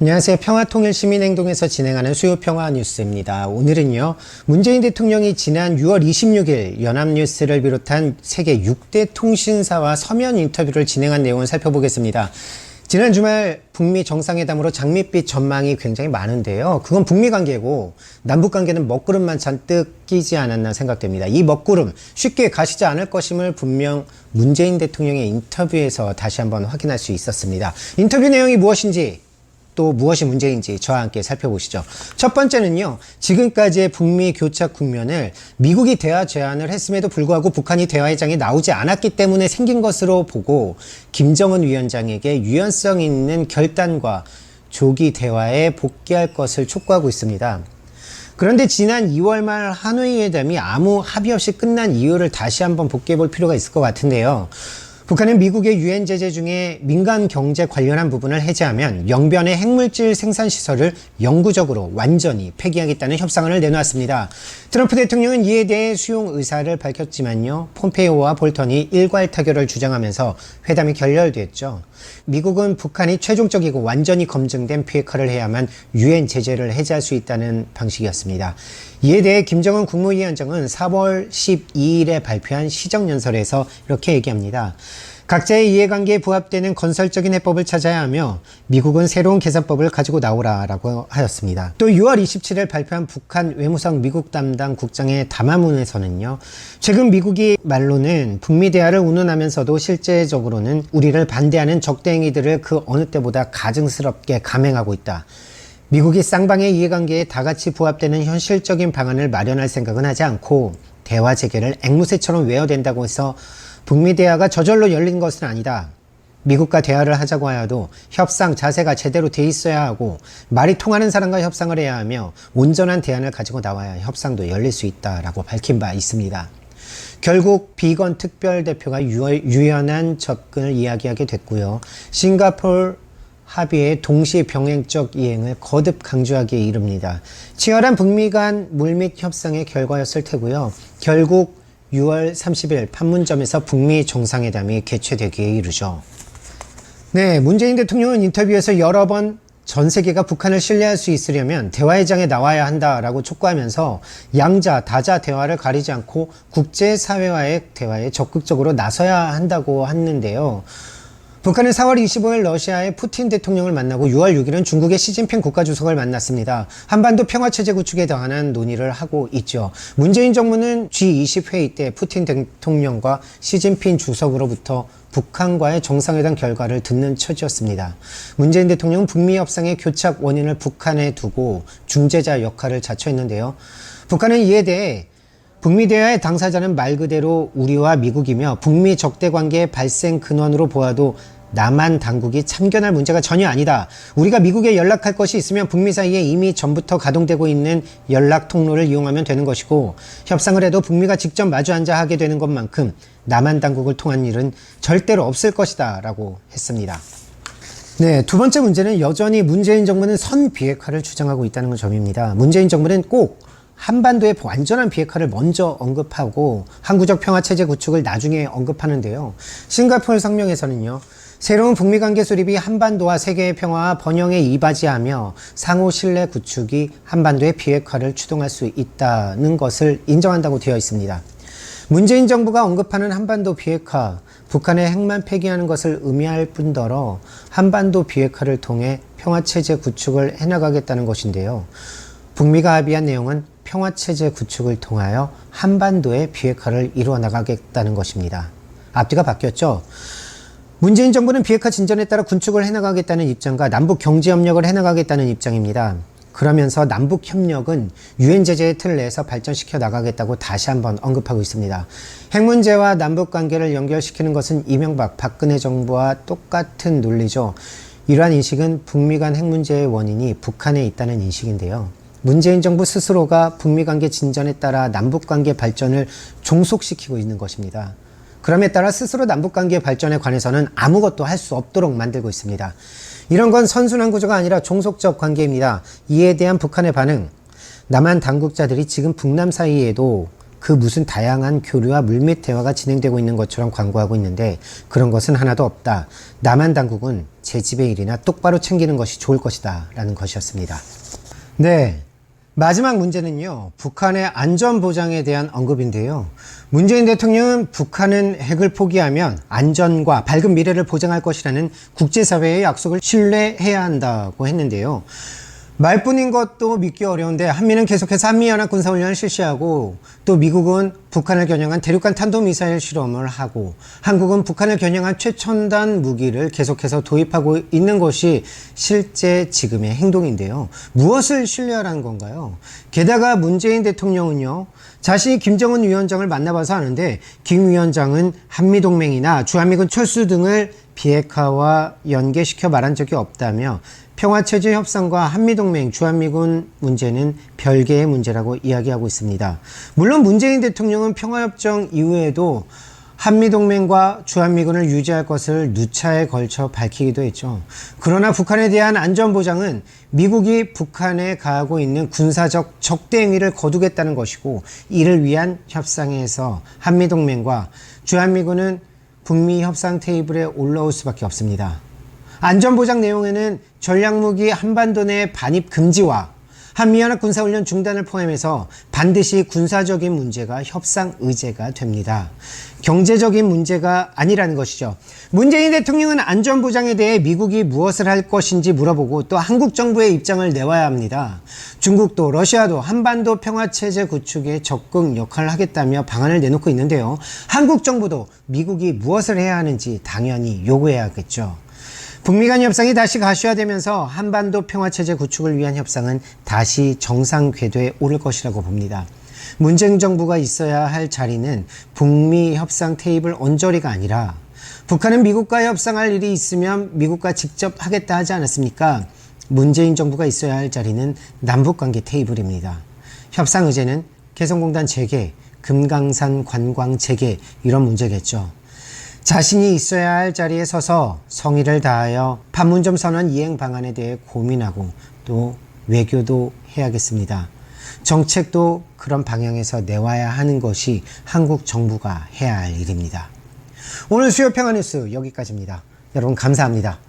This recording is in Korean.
안녕하세요. 평화통일시민행동에서 진행하는 수요평화 뉴스입니다. 오늘은요, 문재인 대통령이 지난 6월 26일 연합뉴스를 비롯한 세계 6대 통신사와 서면 인터뷰를 진행한 내용을 살펴보겠습니다. 지난 주말 북미 정상회담으로 장밋빛 전망이 굉장히 많은데요. 그건 북미 관계고 남북 관계는 먹구름만 잔뜩 끼지 않았나 생각됩니다. 이 먹구름 쉽게 가시지 않을 것임을 분명 문재인 대통령의 인터뷰에서 다시 한번 확인할 수 있었습니다. 인터뷰 내용이 무엇인지 또 무엇이 문제인지 저와 함께 살펴보시죠. 첫 번째는요, 지금까지의 북미 교착 국면을 미국이 대화 제안을 했음에도 불구하고 북한이 대화의 장에 나오지 않았기 때문에 생긴 것으로 보고 김정은 위원장에게 유연성 있는 결단과 조기 대화에 복귀할 것을 촉구하고 있습니다. 그런데 지난 2월 말 하노이 회담이 아무 합의 없이 끝난 이유를 다시 한번 복귀해 볼 필요가 있을 것 같은데요. 북한은 미국의 유엔 제재 중에 민간 경제 관련한 부분을 해제하면 영변의 핵물질 생산시설을 영구적으로 완전히 폐기하겠다는 협상안을 내놓았습니다. 트럼프 대통령은 이에 대해 수용 의사를 밝혔지만요, 폼페이오와 볼턴이 일괄 타결을 주장하면서 회담이 결렬됐죠. 미국은 북한이 최종적이고 완전히 검증된 비핵화를 해야만 유엔 제재를 해제할 수 있다는 방식이었습니다. 이에 대해 김정은 국무위원장은 4월 12일에 발표한 시정연설에서 이렇게 얘기합니다. 각자의 이해관계에 부합되는 건설적인 해법을 찾아야 하며 미국은 새로운 개선법을 가지고 나오라라고 하였습니다. 또 6월 27일 발표한 북한 외무성 미국 담당 국장의 담화문에서는요, 최근 미국이 말로는 북미 대화를 운운하면서도 실제적으로는 우리를 반대하는 적대 행위들을 그 어느 때보다 가증스럽게 감행하고 있다. 미국이 쌍방의 이해관계에 다 같이 부합되는 현실적인 방안을 마련할 생각은 하지 않고 대화 재개를 앵무새처럼 외워댄다고 해서 북미 대화가 저절로 열린 것은 아니다. 미국과 대화를 하자고 하여도 협상 자세가 제대로 돼 있어야 하고 말이 통하는 사람과 협상을 해야 하며 온전한 대안을 가지고 나와야 협상도 열릴 수 있다라고 밝힌 바 있습니다. 결국 비건 특별대표가 유연한 접근을 이야기하게 됐고요. 싱가포르 합의의 동시 병행적 이행을 거듭 강조하기에 이릅니다. 치열한 북미 간 물밑 협상의 결과였을 테고요. 결국 6월 30일 판문점에서 북미 정상회담이 개최되기에 이르죠. 네, 문재인 대통령은 인터뷰에서 여러 번 전 세계가 북한을 신뢰할 수 있으려면 대화의 장에 나와야 한다라고 촉구하면서 양자, 다자 대화를 가리지 않고 국제사회와의 대화에 적극적으로 나서야 한다고 했는데요. 북한은 4월 25일 러시아의 푸틴 대통령을 만나고 6월 6일은 중국의 시진핑 국가주석을 만났습니다. 한반도 평화체제 구축에 관한 논의를 하고 있죠. 문재인 정부는 G20 회의 때 푸틴 대통령과 시진핑 주석으로부터 북한과의 정상회담 결과를 듣는 처지였습니다. 문재인 대통령은 북미 협상의 교착 원인을 북한에 두고 중재자 역할을 자처했는데요. 북한은 이에 대해 북미 대화의 당사자는 말 그대로 우리와 미국이며 북미 적대 관계의 발생 근원으로 보아도 남한 당국이 참견할 문제가 전혀 아니다. 우리가 미국에 연락할 것이 있으면 북미 사이에 이미 전부터 가동되고 있는 연락 통로를 이용하면 되는 것이고 협상을 해도 북미가 직접 마주 앉아 하게 되는 것만큼 남한 당국을 통한 일은 절대로 없을 것이다 라고 했습니다. 네, 두 번째 문제는 여전히 문재인 정부는 선 비핵화를 주장하고 있다는 점입니다. 문재인 정부는 꼭 한반도의 완전한 비핵화를 먼저 언급하고 항구적 평화체제 구축을 나중에 언급하는데요. 싱가포르 성명에서는요, 새로운 북미 관계 수립이 한반도와 세계의 평화와 번영에 이바지하며 상호 신뢰 구축이 한반도의 비핵화를 추동할 수 있다는 것을 인정한다고 되어 있습니다. 문재인 정부가 언급하는 한반도 비핵화, 북한의 핵만 폐기하는 것을 의미할 뿐더러 한반도 비핵화를 통해 평화체제 구축을 해나가겠다는 것인데요. 북미가 합의한 내용은 평화체제 구축을 통하여 한반도의 비핵화를 이루어 나가겠다는 것입니다. 앞뒤가 바뀌었죠. 문재인 정부는 비핵화 진전에 따라 군축을 해나가겠다는 입장과 남북 경제협력을 해나가겠다는 입장입니다. 그러면서 남북협력은 유엔 제재의 틀 내에서 발전시켜 나가겠다고 다시 한번 언급하고 있습니다. 핵 문제와 남북관계를 연결시키는 것은 이명박, 박근혜 정부와 똑같은 논리죠. 이러한 인식은 북미 간 핵 문제의 원인이 북한에 있다는 인식인데요. 문재인 정부 스스로가 북미 관계 진전에 따라 남북 관계 발전을 종속시키고 있는 것입니다. 그럼에 따라 스스로 남북 관계 발전에 관해서는 아무것도 할 수 없도록 만들고 있습니다. 이런 건 선순환 구조가 아니라 종속적 관계입니다. 이에 대한 북한의 반응, 남한 당국자들이 지금 북남 사이에도 그 무슨 다양한 교류와 물밑 대화가 진행되고 있는 것처럼 광고하고 있는데 그런 것은 하나도 없다. 남한 당국은 제 집의 일이나 똑바로 챙기는 것이 좋을 것이다 라는 것이었습니다. 네, 마지막 문제는요, 북한의 안전보장에 대한 언급인데요. 문재인 대통령은 북한은 핵을 포기하면 안전과 밝은 미래를 보장할 것이라는 국제사회의 약속을 신뢰해야 한다고 했는데요. 말뿐인 것도 믿기 어려운데 한미는 계속해서 한미연합 군사훈련을 실시하고 또 미국은 북한을 겨냥한 대륙간 탄도미사일 실험을 하고 한국은 북한을 겨냥한 최첨단 무기를 계속해서 도입하고 있는 것이 실제 지금의 행동인데요. 무엇을 신뢰하라는 건가요? 게다가 문재인 대통령은요, 자신이 김정은 위원장을 만나봐서 아는데 김 위원장은 한미동맹이나 주한미군 철수 등을 비핵화와 연계시켜 말한 적이 없다며 평화체제 협상과 한미동맹, 주한미군 문제는 별개의 문제라고 이야기하고 있습니다. 물론 문재인 대통령은 평화협정 이후에도 한미동맹과 주한미군을 유지할 것을 누차에 걸쳐 밝히기도 했죠. 그러나 북한에 대한 안전보장은 미국이 북한에 가하고 있는 군사적 적대 행위를 거두겠다는 것이고 이를 위한 협상에서 한미동맹과 주한미군은 북미 협상 테이블에 올라올 수밖에 없습니다. 안전보장 내용에는 전략무기 한반도 내 반입 금지와 한미연합 군사훈련 중단을 포함해서 반드시 군사적인 문제가 협상 의제가 됩니다. 경제적인 문제가 아니라는 것이죠. 문재인 대통령은 안전보장에 대해 미국이 무엇을 할 것인지 물어보고 또 한국 정부의 입장을 내와야 합니다. 중국도 러시아도 한반도 평화체제 구축에 적극 역할을 하겠다며 방안을 내놓고 있는데요. 한국 정부도 미국이 무엇을 해야 하는지 당연히 요구해야겠죠. 북미 간 협상이 다시 가시화되면서 한반도 평화체제 구축을 위한 협상은 다시 정상 궤도에 오를 것이라고 봅니다. 문재인 정부가 있어야 할 자리는 북미 협상 테이블 언저리가 아니라 북한은 미국과 협상할 일이 있으면 미국과 직접 하겠다 하지 않았습니까? 문재인 정부가 있어야 할 자리는 남북관계 테이블입니다. 협상 의제는 개성공단 재개, 금강산 관광 재개 이런 문제겠죠. 자신이 있어야 할 자리에 서서 성의를 다하여 판문점 선언 이행 방안에 대해 고민하고 또 외교도 해야겠습니다. 정책도 그런 방향에서 내와야 하는 것이 한국 정부가 해야 할 일입니다. 오늘 수요평화 뉴스 여기까지입니다. 여러분 감사합니다.